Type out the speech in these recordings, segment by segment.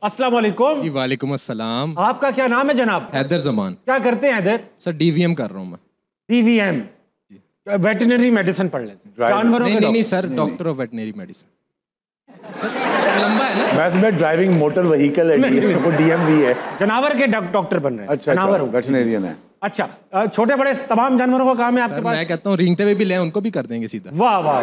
अस्सलाम वालेकुम। जी वालेकुम अस्सलाम। आपका क्या नाम है जनाब? हैदर जमान। क्या करते हैं हैदर? सर डीवीएम कर रहा हूँ मैं। डीवीएम वेटरनरी मेडिसिन पढ़ लेते हैं, जानवरों के नहीं doctor. Sir, doctor of veterinary medicine. Sir लंबा है ना। मैं तुम्हें ड्राइविंग मोटर व्हीकल है, वो डीएमवी है। जानवर के डॉक्टर बन रहे हैं। अच्छा, जानवर वेटरनेरियन है। अच्छा, छोटे बड़े तमाम जानवरों का काम है आपके सर पास? मैं कहता हूँ रेंगते हुए भी लें, उनको भी कर देंगे सीधा। वाह वाह।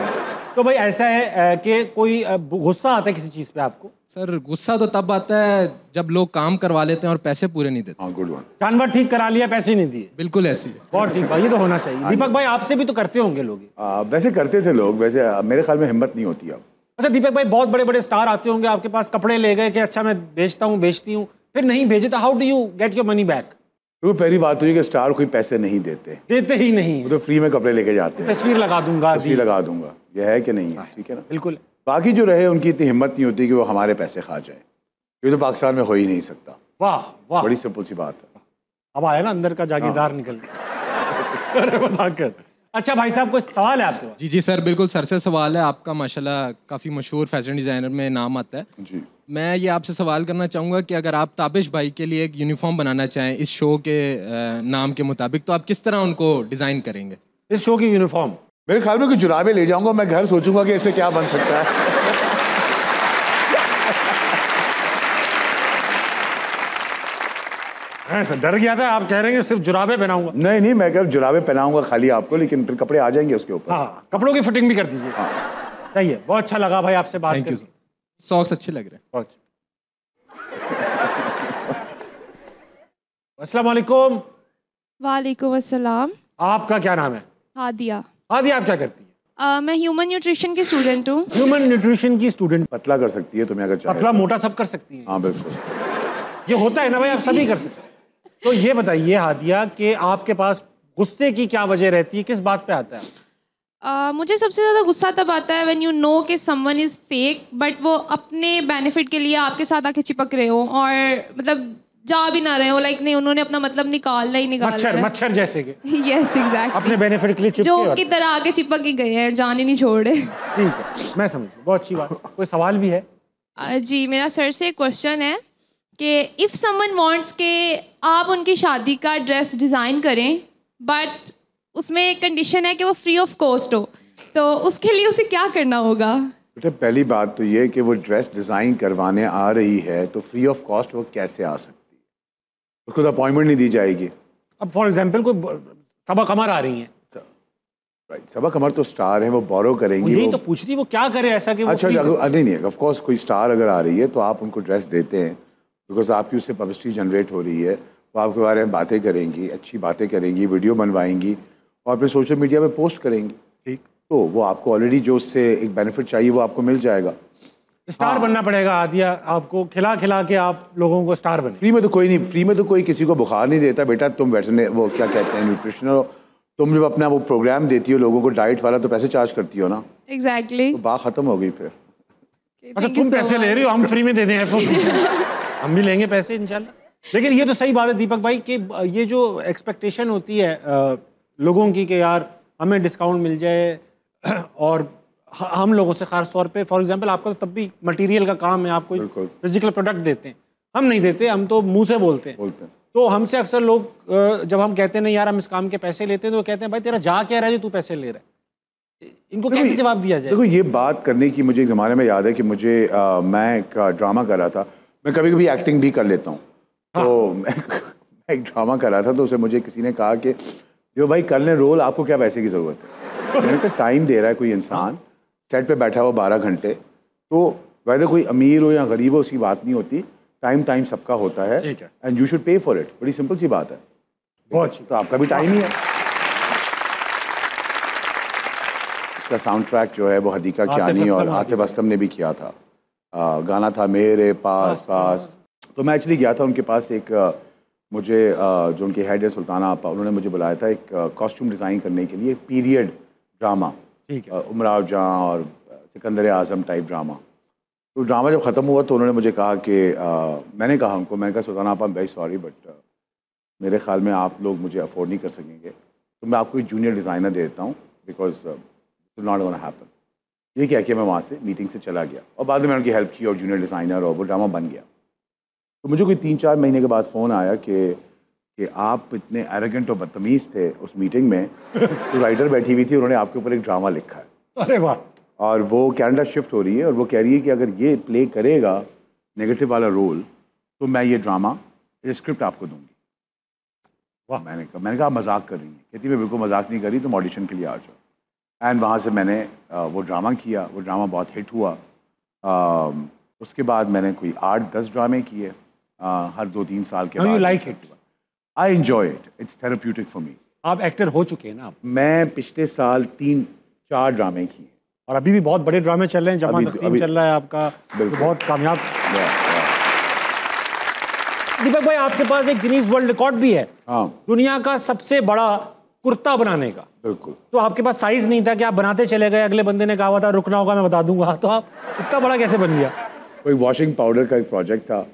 तो भाई ऐसा है कि कोई गुस्सा आता है किसी चीज पे आपको? सर गुस्सा तो तब आता है जब लोग काम करवा लेते हैं और पैसे पूरे नहीं देते। हाँ, गुड वन। जानवर ठीक करा लिया, पैसे नहीं दिए? बिल्कुल ऐसी है। बहुत ठीक भाई, ये तो होना चाहिए। दीपक भाई आपसे भी तो करते होंगे लोग? वैसे करते थे लोग, वैसे मेरे ख्याल में हिम्मत नहीं होती अब। अच्छा दीपक भाई, बहुत बड़े बड़े स्टार आते होंगे आपके पास, कपड़े ले गए कि अच्छा मैं बेचता हूँ बेचती हूँ, फिर नहीं भेजे तो how do you get your money back? तो पहली बात हुई कि स्टार कोई पैसे नहीं देते ही नहीं, वो तो फ्री में कपड़े लेके जाते हैं। तस्वीर लगा दूंगा, तस्वीर लगा दूंगा, ये है कि नहीं है? ठीक है ना। बिल्कुल। बाकी जो रहे उनकी इतनी हिम्मत नहीं होती कि वो हमारे पैसे खा जाए। ये तो पाकिस्तान में हो ही नहीं सकता। वाह वाह, बड़ी सिंपल सी बात है। अब आया ना अंदर का जागीरदार निकल के। अच्छा भाई साहब, कोई सवाल है आपके पास? जी जी सर, बिल्कुल सर से सवाल है। आपका माशाल्लाह काफ़ी मशहूर फैशन डिज़ाइनर में नाम आता है जी। मैं ये आपसे सवाल करना चाहूँगा कि अगर आप ताबिश भाई के लिए एक यूनिफॉर्म बनाना चाहें इस शो के नाम के मुताबिक, तो आप किस तरह उनको डिज़ाइन करेंगे? इस शो की यूनिफॉर्म मेरे ख्याल में कुछ जुराबे ले जाऊंगा, मैं घर सोचूंगा कि इससे क्या बन सकता है। सर डर गया था, आप कह रहे हैं सिर्फ जुराबे पहनाऊंगा? नहीं नहीं, मैं कह जुराबे पहनाऊंगा खाली आपको, लेकिन फिर कपड़े आ जाएंगे उसके ऊपर। हाँ, कपड़ों की फिटिंग भी कर दीजिए। हाँ। सही है, बहुत अच्छा लगा भाई आपसे बात थैंक यू करके। सर। सॉक्स अच्छे लग रहे हैं। बहुत। अस्सलाम वालेकुम। वालेकुम अस्सलाम। आपका क्या नाम है? हादिया। हादिया, आप क्या करती है? मैं ह्यूमन न्यूट्रिशन की स्टूडेंट हूँ। ह्यूमन न्यूट्रिशन की स्टूडेंट? पतला कर सकती है तुम्हें अगर चाहे। पतला मोटा सब कर सकती है? हाँ बिल्कुल, ये होता है ना भाई, आप सभी कर सकते हैं। तो ये बताइए हादिया कि आपके पास गुस्से की क्या वजह रहती है, किस बात पे आता है? मुझे सबसे ज़्यादा गुस्सा तब आता है व्हेन यू नो कि समवन इज़ फेक, बट वो अपने बेनिफिट के लिए आपके साथ आके चिपक रहे हो और मतलब जा भी ना रहे हो, लाइक नहीं उन्होंने अपना मतलब निकालना ही निकाला मच्छर है। मच्छर जैसे के? यस एग्जैक्टली, अपने बेनिफिट के लिए चिपके जो और- की तरह आगे चिपक ही गए हैं, जान ही नहीं छोड़े। ठीक है, मैं समझ, बहुत अच्छी बात। कोई सवाल भी है? जी, मेरा सर से एक क्वेश्चन है कि इफ़ समवन वांट्स के आप उनकी शादी का ड्रेस डिज़ाइन करें, बट उसमें एक कंडीशन है कि वो फ्री ऑफ कॉस्ट हो, तो उसके लिए उसे क्या करना होगा? बेटा पहली बात तो ये कि वो ड्रेस डिज़ाइन करवाने आ रही है तो फ्री ऑफ कॉस्ट वो कैसे आ सकती है? उसको तो अपॉइंटमेंट नहीं दी जाएगी। अब फॉर एग्जाम्पल कोई सबा कमर आ रही है, राइट, सबा कमर तो स्टार है, वो बोरो करेंगी। यही तो पूछ रही, वो क्या करे ऐसा कि वो अच्छा, free करे? नहीं ऑफ कोर्स कोई स्टार अगर आ रही है तो आप उनको ड्रेस देते हैं बिकॉज आपकी उससे पब्लिसिटी जनरेट हो रही है, वो आपके बारे में बातें करेंगी, अच्छी बातें करेंगी, वीडियो बनवाएंगी और फिर सोशल मीडिया पे पोस्ट करेंगी। ठीक, तो वो आपको ऑलरेडी जो उससे एक बेनिफिट चाहिए वो आपको मिल जाएगा। स्टार बनना पड़ेगा हादिया आपको, खिला खिला के आप लोगों को स्टार बने। फ्री में तो कोई नहीं, फ्री में तो कोई किसी को बुखार नहीं देता बेटा। तुम बैठने वो क्या कहते हैं न्यूट्रिशनल, तुम जब अपना वो प्रोग्राम देती हो लोगों को डाइट वाला तो पैसे चार्ज करती हो ना, एग्जैक्टली। तो बात खत्म हो गई फिर। अच्छा तुम पैसे ले रही हो, हम फ्री में दे दें हम भी लेंगे पैसे इंशाल्लाह। लेकिन ये तो सही बात है दीपक भाई कि ये जो एक्सपेक्टेशन होती है लोगों की कि यार हमें डिस्काउंट मिल जाए और हम लोगों से खास तौर पे, फॉर एग्जांपल आपका तो तब भी मटेरियल का काम है, आप कोई बिल्कुल। फिजिकल प्रोडक्ट देते हैं, हम नहीं देते, हम तो मुंह से बोलते हैं। तो हमसे अक्सर लोग जब हम कहते हैं नहीं यार हम इस काम के पैसे लेते हैं, तो वो कहते हैं भाई तेरा जा क्या रहा है जो तू पैसे ले रहा है? इनको कैसे जवाब दिया जाए? देखो ये बात करने की मुझे एक ज़माने में याद है कि मुझे मैं एक ड्रामा कर रहा था, मैं कभी कभी एक्टिंग भी कर लेता हूँ। हाँ। तो मैं एक ड्रामा कर रहा था तो उसे मुझे किसी ने कहा कि जो भाई कर लें रोल, आपको क्या पैसे की ज़रूरत है? मैंने कहा टाइम दे रहा है कोई इंसान, सेट पे बैठा हुआ 12 घंटे, तो वैसे कोई अमीर हो या गरीब हो उसकी बात नहीं होती, टाइम सबका होता है and you should pay for it. बड़ी सिंपल सी बात है। बहुत अच्छी, तो आपका भी टाइम ही है। इसका साउंड ट्रैक जो है वो हदीका कियानी और आतिफ असलम ने भी किया था। गाना था मेरे पास पास। तो मैं एक्चुअली गया था उनके पास, एक मुझे जो उनके हेड है सुल्ताना आपा, उन्होंने मुझे बुलाया था एक कॉस्ट्यूम डिज़ाइन करने के लिए, पीरियड ड्रामा, उमराव जहाँ और सिकंदर आज़म टाइप ड्रामा। तो ड्रामा जब ख़त्म हुआ तो उन्होंने मुझे कहा कि मैंने कहा उनको, मैंने कहा सुल्ताना आपा वेरी सॉरी बट मेरे ख्याल में आप लोग मुझे अफोर्ड नहीं कर सकेंगे, तो मैं आपको एक जूनियर डिज़ाइनर दे देता हूँ because it's not gonna happen. ये कह के मैं वहाँ से मीटिंग से चला गया और बाद में उनकी हेल्प की और जूनियर डिज़ाइनर और वो ड्रामा बन गया। तो मुझे कोई 3-4 महीने के बाद फ़ोन आया कि आप इतने एरोगेंट और बदतमीज़ थे उस मीटिंग में तो राइटर बैठी हुई थी, उन्होंने आपके ऊपर एक ड्रामा लिखा है। अरे वाह। और वो कनाडा शिफ्ट हो रही है और वो कह रही है कि अगर ये प्ले करेगा नेगेटिव वाला रोल तो मैं ये ड्रामा, ये स्क्रिप्ट आपको दूंगी। वाह। मैंने कहा आप मजाक कर रही हैं? कहती मैं बिल्कुल मजाक नहीं कर रही, तुम ऑडिशन के लिए आ जाओ। एंड वहाँ से मैंने वो ड्रामा किया, वो ड्रामा बहुत हिट हुआ। उसके बाद मैंने कोई 8-10 ड्रामे किए हर 2-3 साल के बाद। You like it? I enjoy it, it's therapeutic for me. आप एक्टर हो चुके हैं ना आप? मैं पिछले साल 3-4 ड्रामे किए और अभी भी बहुत बड़े ड्रामे चल रहे हैं। जमा तकसीम चल रहा है आपका, तो बहुत कामयाब। दीपक भाई, आपके पास एक गिनीज वर्ल्ड रिकॉर्ड भी है। हाँ। दुनिया का सबसे बड़ा कुर्ता बनाने का। बिल्कुल। तो आपके पास साइज नहीं था कि आप बनाते चले गए, अगले बंदे ने कहा हुआ था रुकना होगा मैं बता दूंगा, तो आप इतना बड़ा कैसे बन गया? कोई वॉशिंग पाउडर का एक प्रोजेक्ट था,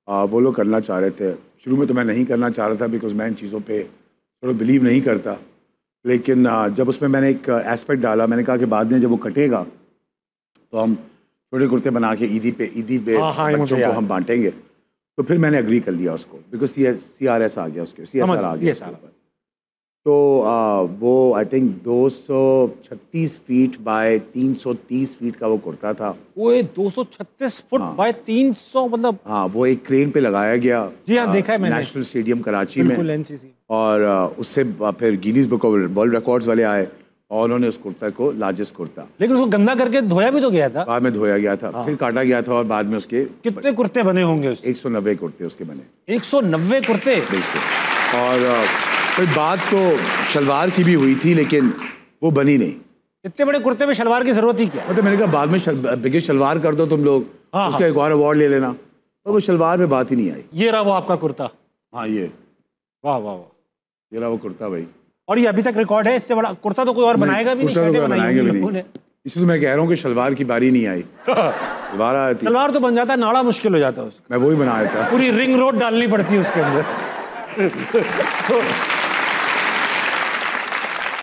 वो लोग करना चाह रहे थे। शुरू में तो मैं नहीं करना चाह रहा था बिकॉज मैं इन चीज़ों पे थोड़ा बिलीव नहीं करता, लेकिन जब उसमें मैंने एक एस्पेक्ट डाला, मैंने कहा कि बाद में जब वो कटेगा तो हम छोटे कुर्ते बना के ईदी पे बच्चों को हम बांटेंगे। तो फिर मैंने एग्री कर लिया उसको, बिकॉज CRS आ गया, उसके CSR आ गया। तो वो I think 236 feet by 330 feet का वो कुर्ता था। वो 236 फुट बाय 300, मतलब? हाँ, वो एक क्रेन पे लगाया गया। जी हाँ, देखा है मैंने, नेशनल स्टेडियम कराची में। NCC। और उससे फिर Guinness book of world records वाले आए और उन्होंने उस कुर्ता को लार्जेस्ट कुर्ता। लेकिन उसको गंदा करके धोया भी तो गया था? बाद में धोया गया था। फिर काटा गया था और बाद में उसके कितने कुर्ते बने होंगे? 190 कुर्ते उसके बने। 190 कुर्ते? बिल्कुल। और कोई बात तो शलवार की भी हुई थी, लेकिन वो बनी नहीं। इतने बड़े कुर्ते में शलवार की जरूरत ही क्या? तो मैंने कहा बाद में बिगेस्ट शलवार कर दो तुम लोग, उसका एक और अवार्ड ले लेना। तो वो शलवार में बात ही नहीं आई। ये रहा वो आपका कुर्ता? हाँ, ये। वाह वाह वाह, ये रहा वो कुर्ता भाई। और ये अभी तक रिकॉर्ड है, इससे बड़ा कुर्ता तो कोई और बनाएगा भी नहीं। इसलिए मैं कह रहा हूँ कि शलवार की बारी नहीं आई। शलवार तो बन जाता है, नाड़ा मुश्किल हो जाता है उसका। मैं वही बनाया था। पूरी रिंग रोड डालनी पड़ती है उसके अंदर।